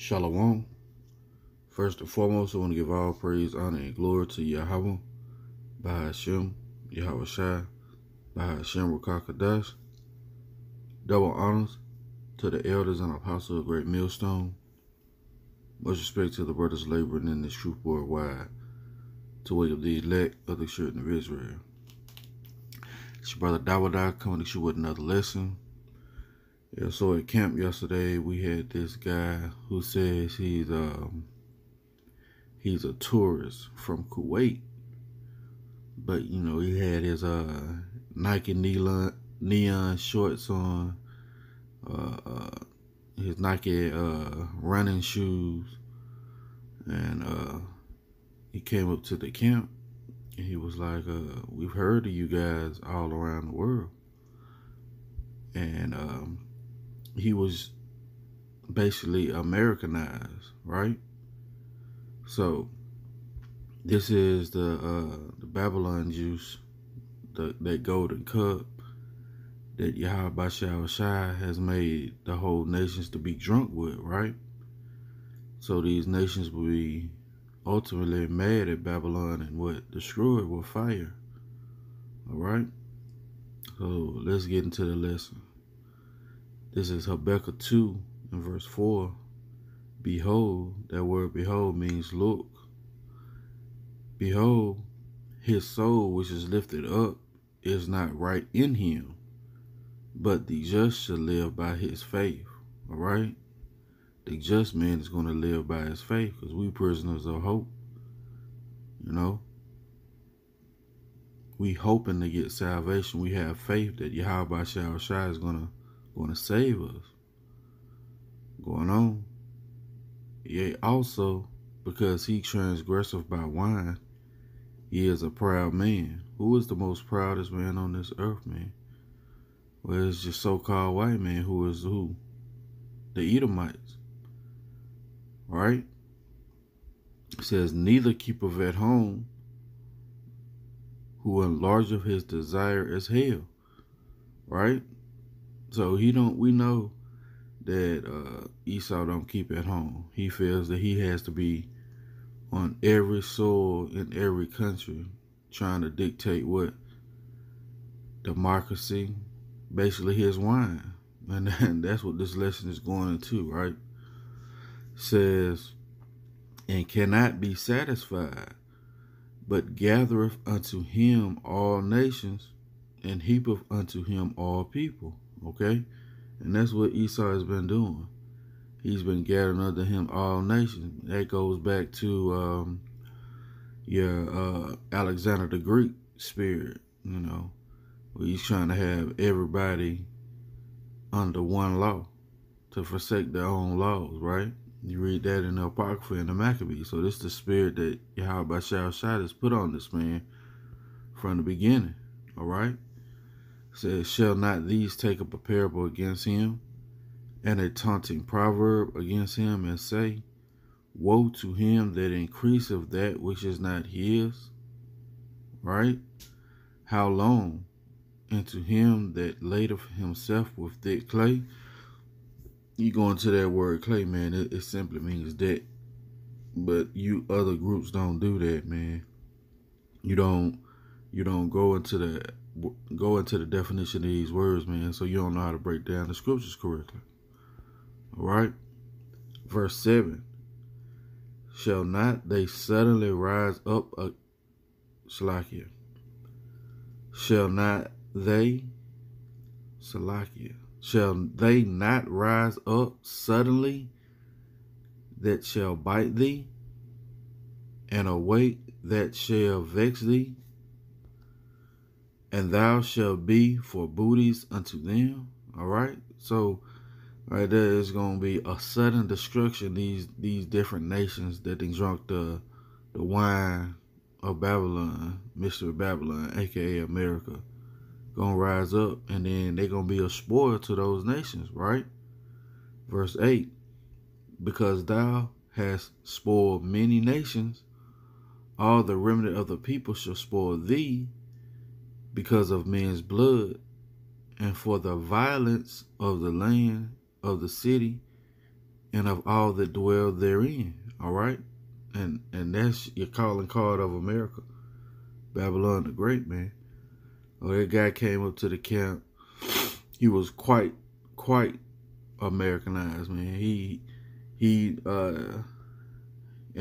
Shalom. First and foremost, I want to give all praise, honor, and glory to Yahweh, Bahashem, Yahweh Shai, Bahashem Rakakadash. Double honors to the elders and apostles of Great Millstone. Much respect to the brothers laboring in this truth worldwide to wake up the elect of the children of Israel. It's your brother Dawadah coming to you with another lesson. Yeah, so at camp yesterday, we had this guy who says he's a tourist from Kuwait, but he had his Nike neon shorts on, his Nike running shoes, and he came up to the camp and he was like, we've heard of you guys all around the world. And he was basically Americanized, right? So this is the Babylon juice, that golden cup that Yahweh Shai has made the whole nations to be drunk with, right? So these nations will be ultimately mad at Babylon and what destroyed with fire. All right? So let's get into the lesson. This is Habakkuk 2 and verse 4. Behold, that word behold means look. Behold, his soul which is lifted up is not right in him, but the just shall live by his faith. All right? The just man is going to live by his faith, because we prisoners of hope. We hoping to get salvation. We have faith that Yahweh Shai is going to save us. Going on. Yea, also, because he transgresseth by wine, he is a proud man. Who is the most proudest man on this earth, man? Well, it's just so-called white man. Who is who? The Edomites. Right? It says, neither keepeth at home, who enlargeth his desire as hell. Right? So we know that Esau don't keep at home. He feels that he has to be on every soil in every country trying to dictate what democracy, basically his wine. And that's what this lesson is going into, right? It says, and cannot be satisfied, but gathereth unto him all nations, and heapeth unto him all people. Okay? And that's what Esau has been doing. He's been gathering unto him all nations. That goes back to your Alexander the Greek spirit, where he's trying to have everybody under one law to forsake their own laws, right? You read that in the Apocrypha and the Maccabees. So this is the spirit that Yahweh Shai has put on this man from the beginning, all right? It says, shall not these take up a parable against him, and a taunting proverb against him, and say, woe to him that increaseth that which is not his, right? How long? And to him that ladeth himself with thick clay. You go into that word clay, man, it simply means that. But you other groups don't do that, man. You don't go into the definition of these words, man, so you don't know how to break down the scriptures correctly. All right? Verse 7. Shall not they suddenly rise up Salakia. Shall not they Salakia. Shall they not rise up suddenly that shall bite thee, and awake that shall vex thee, and thou shalt be for booties unto them? All right? So right there is going to be a sudden destruction. These different nations that they drunk the wine of Babylon, Mystery Babylon, aka America, gonna rise up, and then they're gonna be a spoil to those nations, right? Verse 8, because thou hast spoiled many nations, all the remnant of the people shall spoil thee because of men's blood, and for the violence of the land of the city, and of all that dwell therein. All right? And that's your calling card of America. Babylon the Great, man. Oh, that guy came up to the camp. He was quite Americanized, man. And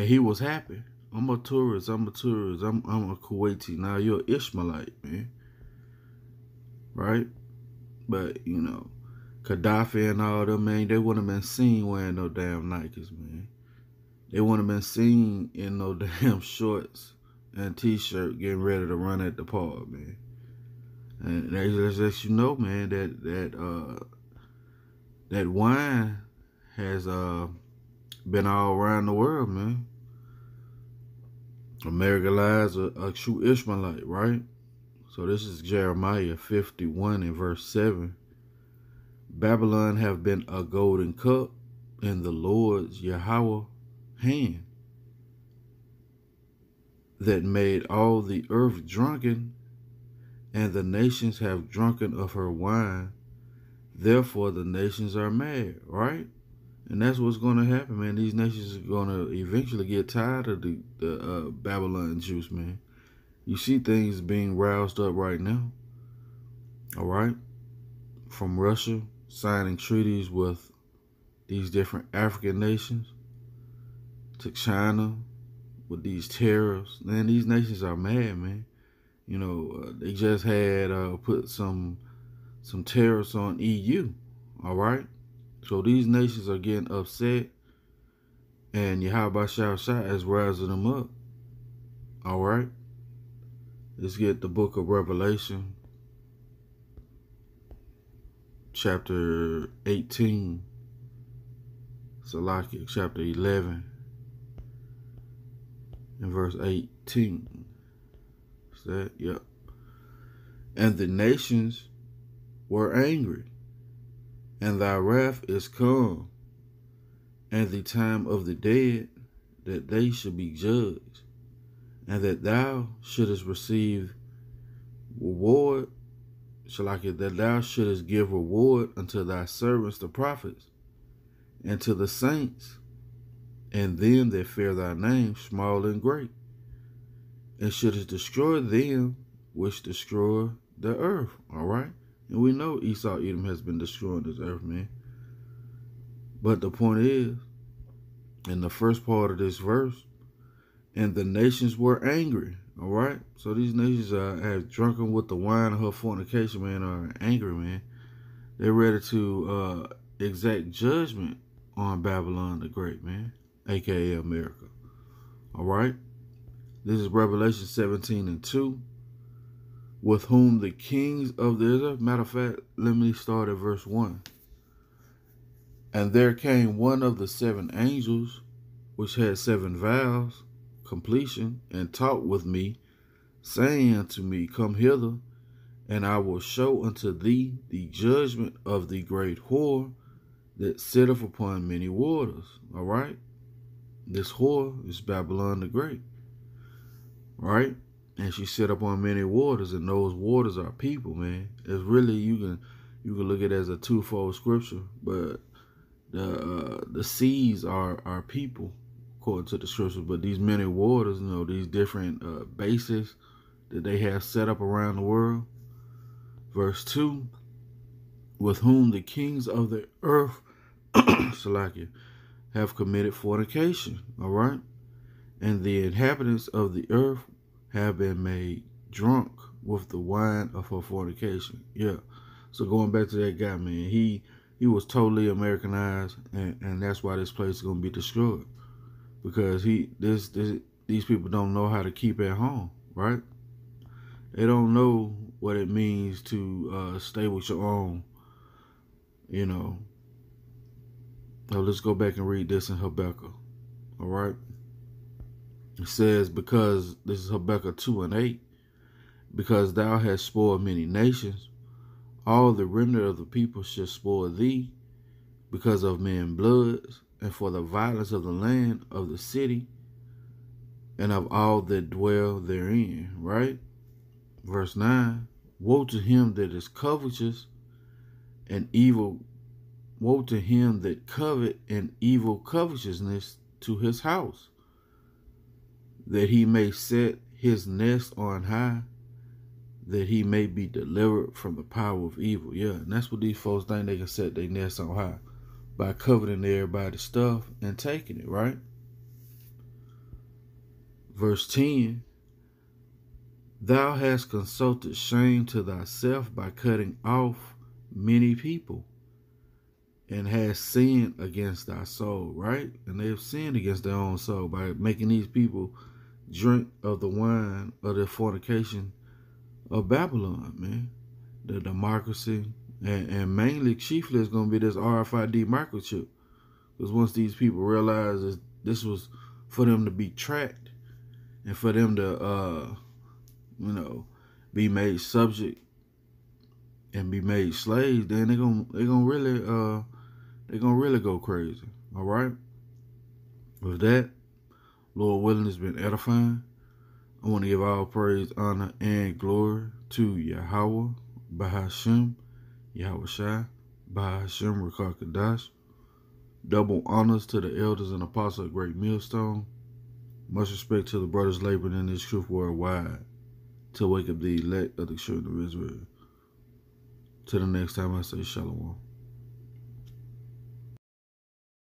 he was happy. I'm a tourist. I'm a Kuwaiti. Now you're an Ishmaelite, man. Right? But, you know, Gaddafi and all them, man, they wouldn't have been seen wearing no damn Nikes, man. They wouldn't have been seen in no damn shorts and t-shirt getting ready to run at the park, man. And that just lets you know, man, that wine has been all around the world, man. America lies a true Ishmaelite, right? So this is Jeremiah 51 and verse 7. Babylon have been a golden cup in the Lord's Yahweh hand, that made all the earth drunken, and the nations have drunken of her wine. Therefore the nations are mad, right? And that's what's going to happen, man. These nations are going to eventually get tired of the Babylon juice, man. You see things being roused up right now, all right? From Russia signing treaties with these different African nations, to China with these tariffs. Man, these nations are mad, man. You know, they just had put some tariffs on EU, all right? So these nations are getting upset, and Yahweh Shah is rising them up, all right? Let's get the book of Revelation, chapter 18, Salakia, chapter 11, and verse 18. Is that? Yep. And the nations were angry, and thy wrath is come, and the time of the dead, that they should be judged, and that thou shouldest receive reward, that thou shouldest give reward unto thy servants the prophets, and to the saints, and them that fear thy name, small and great, and shouldest destroy them which destroy the earth, all right? And we know Esau, Edom has been destroying this earth, man. But the point is, in the first part of this verse, and the nations were angry, all right? So these nations have drunken with the wine of her fornication, man, are angry, man. They're ready to exact judgment on Babylon the Great, man, a.k.a. America, all right? This is Revelation 17 and 2. With whom the kings of the earth. Matter of fact, let me start at verse 1. And there came one of the 7 angels, which had 7 vials, completion, and talked with me, saying unto me, Come hither, and I will show unto thee the judgment of the great whore that sitteth upon many waters. All right? This whore is Babylon the Great. Right? And she sit up on many waters, and those waters are people, man. It's really, you can look at it as a twofold scripture, but the seas are people, according to the scripture. But these many waters, you know, these different bases that they have set up around the world. Verse 2, with whom the kings of the earth, Salakia, have committed fornication, all right? And the inhabitants of the earth have been made drunk with the wine of her fornication. Yeah. So going back to that guy, man, he was totally Americanized, and that's why this place is gonna be destroyed. Because these people don't know how to keep at home, right? They don't know what it means to stay with your own, you know. Now let's go back and read this in Habakkuk. All right. It says, because this is Habakkuk 2 and 8, because thou hast spoiled many nations, all the remnant of the people shall spoil thee, because of men's bloods, and for the violence of the land of the city, and of all that dwell therein. Right? Verse 9, woe to him that is covetous and evil woe to him that covet an evil covetousness to his house, that he may set his nest on high, that he may be delivered from the power of evil. Yeah, and that's what these folks think they can set their nest on high, by coveting everybody's stuff and taking it, right? Verse 10, thou hast consulted shame to thyself by cutting off many people, and hast sinned against thy soul, right? And they have sinned against their own soul by making these people drink of the wine of the fornication of Babylon, man. The democracy, and mainly, chiefly, it's going to be this RFID microchip. Because once these people realize that this was for them to be tracked and for them to, be made subject and be made slaves, then they're gonna really go crazy. All right. With that, Lord willing, it's been edifying. I want to give all praise, honor, and glory to Yahweh, Bahashem, Yahweh Shai, Bahashem, Rakar Kadash. Double honors to the elders and apostles of Great Millstone. Much respect to the brothers laboring in this truth worldwide to wake up the elect of the children of Israel. Till the next time, I say Shalom.